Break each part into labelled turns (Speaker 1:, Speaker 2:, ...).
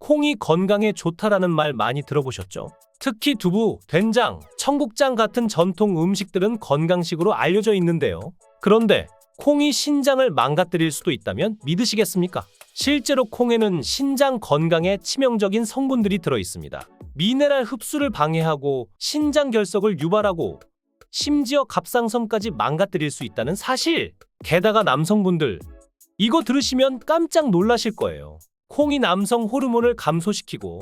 Speaker 1: 콩이 건강에 좋다라는 말 많이 들어보셨죠? 특히 두부, 된장, 청국장 같은 전통 음식들은 건강식으로 알려져 있는데요. 그런데 콩이 신장을 망가뜨릴 수도 있다면 믿으시겠습니까? 실제로 콩에는 신장 건강에 치명적인 성분들이 들어 있습니다. 미네랄 흡수를 방해하고 신장 결석을 유발하고 심지어 갑상선까지 망가뜨릴 수 있다는 사실! 게다가 남성분들, 이거 들으시면 깜짝 놀라실 거예요. 콩이 남성 호르몬을 감소시키고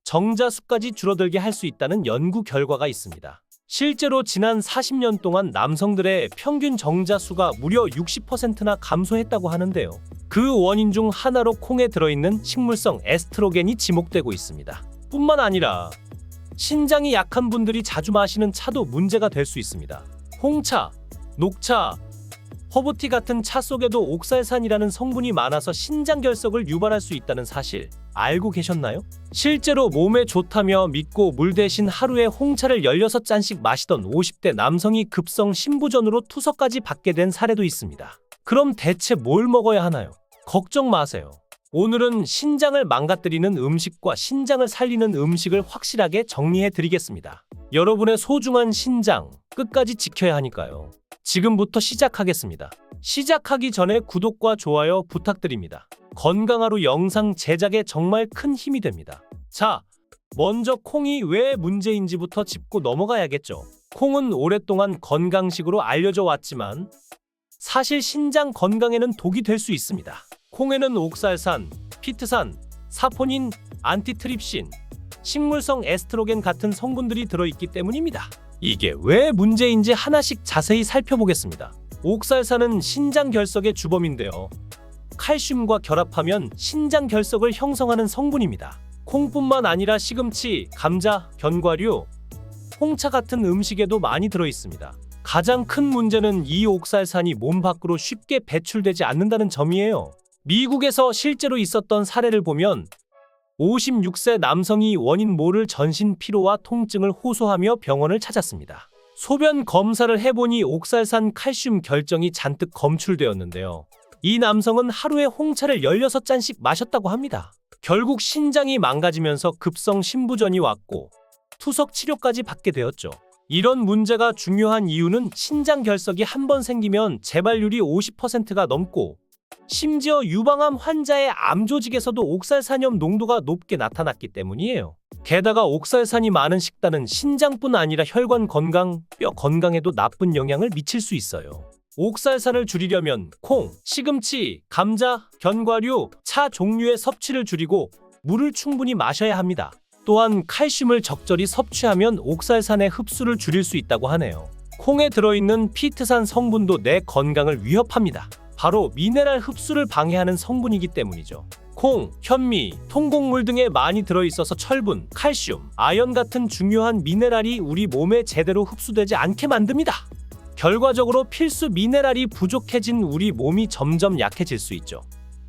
Speaker 1: 정자수까지 줄어들게 할 수 있다는 연구 결과가 있습니다. 실제로 지난 40년 동안 남성들의 평균 정자수가 무려 60%나 감소했다고 하는데요. 그 원인 중 하나로 콩에 들어있는 식물성 에스트로겐이 지목되고 있습니다. 뿐만 아니라 신장이 약한 분들이 자주 마시는 차도 문제가 될 수 있습니다. 홍차, 녹차, 허브티 같은 차 속에도 옥살산이라는 성분이 많아서 신장 결석을 유발할 수 있다는 사실 알고 계셨나요? 실제로 몸에 좋다며 믿고 물 대신 하루에 홍차를 16잔씩 마시던 50대 남성이 급성 신부전으로 투석까지 받게 된 사례도 있습니다. 그럼 대체 뭘 먹어야 하나요? 걱정 마세요. 오늘은 신장을 망가뜨리는 음식과 신장을 살리는 음식을 확실하게 정리해 드리겠습니다. 여러분의 소중한 신장 끝까지 지켜야 하니까요. 지금부터 시작하겠습니다. 시작하기 전에 구독과 좋아요 부탁드립니다. 건강하루 영상 제작에 정말 큰 힘이 됩니다. 자, 먼저 콩이 왜 문제인지부터 짚고 넘어가야겠죠. 콩은 오랫동안 건강식으로 알려져 왔지만 사실 신장 건강에는 독이 될 수 있습니다. 콩에는 옥살산, 피트산, 사포닌, 안티트립신, 식물성 에스트로겐 같은 성분들이 들어있기 때문입니다. 이게 왜 문제인지 하나씩 자세히 살펴보겠습니다. 옥살산은 신장 결석의 주범인데요. 칼슘과 결합하면 신장 결석을 형성하는 성분입니다. 콩뿐만 아니라 시금치, 감자, 견과류, 홍차 같은 음식에도 많이 들어있습니다. 가장 큰 문제는 이 옥살산이 몸 밖으로 쉽게 배출되지 않는다는 점이에요. 미국에서 실제로 있었던 사례를 보면 56세 남성이 원인 모를 전신 피로와 통증을 호소하며 병원을 찾았습니다. 소변 검사를 해보니 옥살산 칼슘 결정이 잔뜩 검출되었는데요. 이 남성은 하루에 홍차를 16잔씩 마셨다고 합니다. 결국 신장이 망가지면서 급성 신부전이 왔고 투석 치료까지 받게 되었죠. 이런 문제가 중요한 이유는 신장 결석이 한 번 생기면 재발률이 50%가 넘고 심지어 유방암 환자의 암 조직에서도 옥살산염 농도가 높게 나타났기 때문이에요. 게다가 옥살산이 많은 식단은 신장뿐 아니라 혈관 건강, 뼈 건강에도 나쁜 영향을 미칠 수 있어요. 옥살산을 줄이려면 콩, 시금치, 감자, 견과류, 차 종류의 섭취를 줄이고 물을 충분히 마셔야 합니다. 또한 칼슘을 적절히 섭취하면 옥살산의 흡수를 줄일 수 있다고 하네요. 콩에 들어있는 피트산 성분도 내 건강을 위협합니다. 바로 미네랄 흡수를 방해하는 성분이기 때문이죠. 콩, 현미, 통곡물 등에 많이 들어있어서 철분, 칼슘, 아연 같은 중요한 미네랄이 우리 몸에 제대로 흡수되지 않게 만듭니다. 결과적으로 필수 미네랄이 부족해진 우리 몸이 점점 약해질 수 있죠.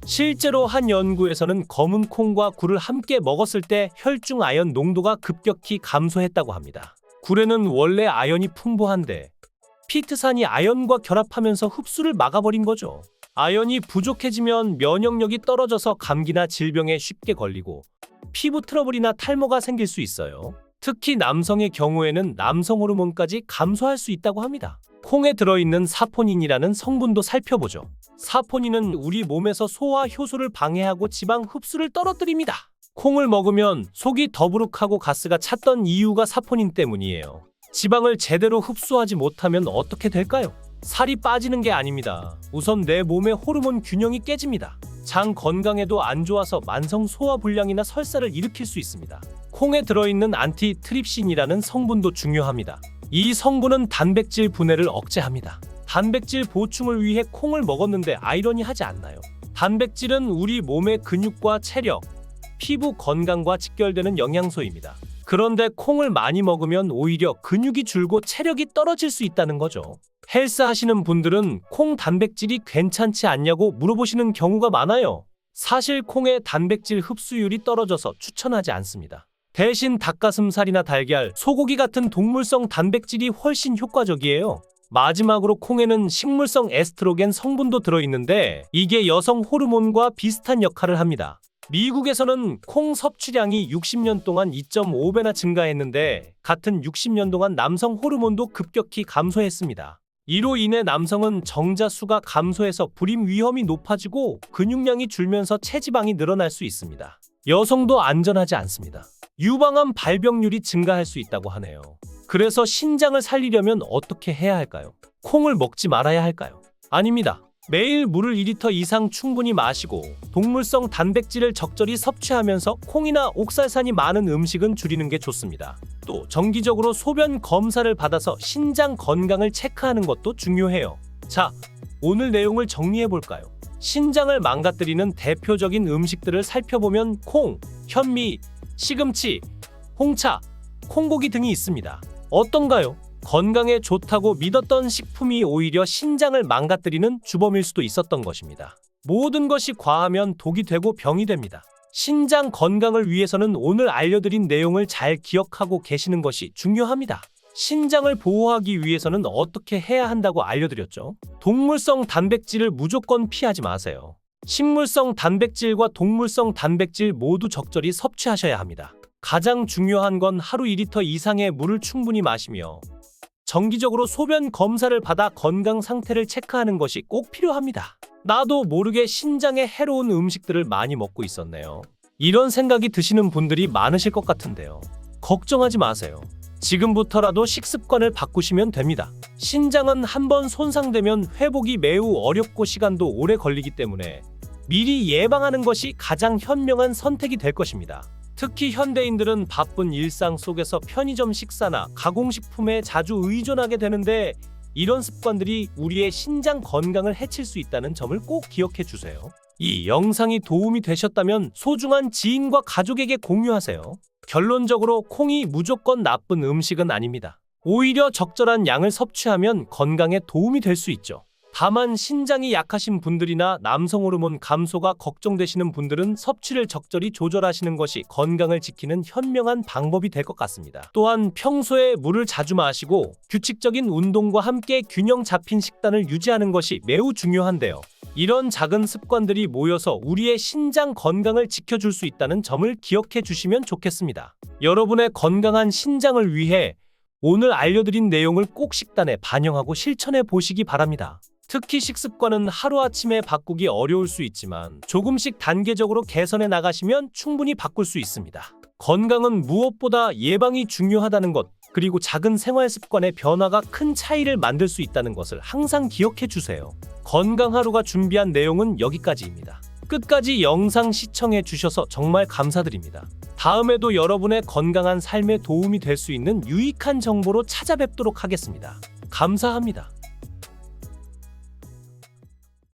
Speaker 1: 실제로 한 연구에서는 검은 콩과 굴을 함께 먹었을 때 혈중 아연 농도가 급격히 감소했다고 합니다. 굴에는 원래 아연이 풍부한데 피트산이 아연과 결합하면서 흡수를 막아버린 거죠. 아연이 부족해지면 면역력이 떨어져서 감기나 질병에 쉽게 걸리고 피부 트러블이나 탈모가 생길 수 있어요. 특히 남성의 경우에는 남성 호르몬까지 감소할 수 있다고 합니다. 콩에 들어있는 사포닌이라는 성분도 살펴보죠. 사포닌은 우리 몸에서 소화 효소를 방해하고 지방 흡수를 떨어뜨립니다. 콩을 먹으면 속이 더부룩하고 가스가 찼던 이유가 사포닌 때문이에요. 지방을 제대로 흡수하지 못하면 어떻게 될까요? 살이 빠지는 게 아닙니다. 우선 내 몸의 호르몬 균형이 깨집니다. 장 건강에도 안 좋아서 만성 소화불량이나 설사를 일으킬 수 있습니다. 콩에 들어있는 안티트립신이라는 성분도 중요합니다. 이 성분은 단백질 분해를 억제합니다. 단백질 보충을 위해 콩을 먹었는데 아이러니하지 않나요? 단백질은 우리 몸의 근육과 체력, 피부 건강과 직결되는 영양소입니다. 그런데 콩을 많이 먹으면 오히려 근육이 줄고 체력이 떨어질 수 있다는 거죠. 헬스 하시는 분들은 콩 단백질이 괜찮지 않냐고 물어보시는 경우가 많아요. 사실 콩의 단백질 흡수율이 떨어져서 추천하지 않습니다. 대신 닭가슴살이나 달걀, 소고기 같은 동물성 단백질이 훨씬 효과적이에요. 마지막으로 콩에는 식물성 에스트로겐 성분도 들어있는데 이게 여성 호르몬과 비슷한 역할을 합니다. 미국에서는 콩 섭취량이 60년 동안 2.5배나 증가했는데 같은 60년 동안 남성 호르몬도 급격히 감소했습니다. 이로 인해 남성은 정자수가 감소해서 불임 위험이 높아지고 근육량이 줄면서 체지방이 늘어날 수 있습니다. 여성도 안전하지 않습니다. 유방암 발병률이 증가할 수 있다고 하네요. 그래서 신장을 살리려면 어떻게 해야 할까요? 콩을 먹지 말아야 할까요? 아닙니다. 매일 물을 2리터 이상 충분히 마시고 동물성 단백질을 적절히 섭취하면서 콩이나 옥살산이 많은 음식은 줄이는 게 좋습니다. 또 정기적으로 소변 검사를 받아서 신장 건강을 체크하는 것도 중요해요. 자, 오늘 내용을 정리해 볼까요? 신장을 망가뜨리는 대표적인 음식들을 살펴보면 콩, 현미, 시금치, 홍차, 콩고기 등이 있습니다. 어떤가요? 건강에 좋다고 믿었던 식품이 오히려 신장을 망가뜨리는 주범일 수도 있었던 것입니다. 모든 것이 과하면 독이 되고 병이 됩니다. 신장 건강을 위해서는 오늘 알려드린 내용을 잘 기억하고 계시는 것이 중요합니다. 신장을 보호하기 위해서는 어떻게 해야 한다고 알려드렸죠? 동물성 단백질을 무조건 피하지 마세요. 식물성 단백질과 동물성 단백질 모두 적절히 섭취하셔야 합니다. 가장 중요한 건 하루 2리터 이상의 물을 충분히 마시며 정기적으로 소변 검사를 받아 건강 상태를 체크하는 것이 꼭 필요합니다. 나도 모르게 신장에 해로운 음식들을 많이 먹고 있었네요. 이런 생각이 드시는 분들이 많으실 것 같은데요. 걱정하지 마세요. 지금부터라도 식습관을 바꾸시면 됩니다. 신장은 한번 손상되면 회복이 매우 어렵고 시간도 오래 걸리기 때문에 미리 예방하는 것이 가장 현명한 선택이 될 것입니다. 특히 현대인들은 바쁜 일상 속에서 편의점 식사나 가공식품에 자주 의존하게 되는데 이런 습관들이 우리의 신장 건강을 해칠 수 있다는 점을 꼭 기억해 주세요. 이 영상이 도움이 되셨다면 소중한 지인과 가족에게 공유하세요. 결론적으로 콩이 무조건 나쁜 음식은 아닙니다. 오히려 적절한 양을 섭취하면 건강에 도움이 될 수 있죠. 다만 신장이 약하신 분들이나 남성 호르몬 감소가 걱정되시는 분들은 섭취를 적절히 조절하시는 것이 건강을 지키는 현명한 방법이 될 것 같습니다. 또한 평소에 물을 자주 마시고 규칙적인 운동과 함께 균형 잡힌 식단을 유지하는 것이 매우 중요한데요. 이런 작은 습관들이 모여서 우리의 신장 건강을 지켜줄 수 있다는 점을 기억해 주시면 좋겠습니다. 여러분의 건강한 신장을 위해 오늘 알려드린 내용을 꼭 식단에 반영하고 실천해 보시기 바랍니다. 특히 식습관은 하루아침에 바꾸기 어려울 수 있지만 조금씩 단계적으로 개선해 나가시면 충분히 바꿀 수 있습니다. 건강은 무엇보다 예방이 중요하다는 것, 그리고 작은 생활 습관의 변화가 큰 차이를 만들 수 있다는 것을 항상 기억해 주세요. 건강하루가 준비한 내용은 여기까지입니다. 끝까지 영상 시청해 주셔서 정말 감사드립니다. 다음에도 여러분의 건강한 삶에 도움이 될 수 있는 유익한 정보로 찾아뵙도록 하겠습니다. 감사합니다.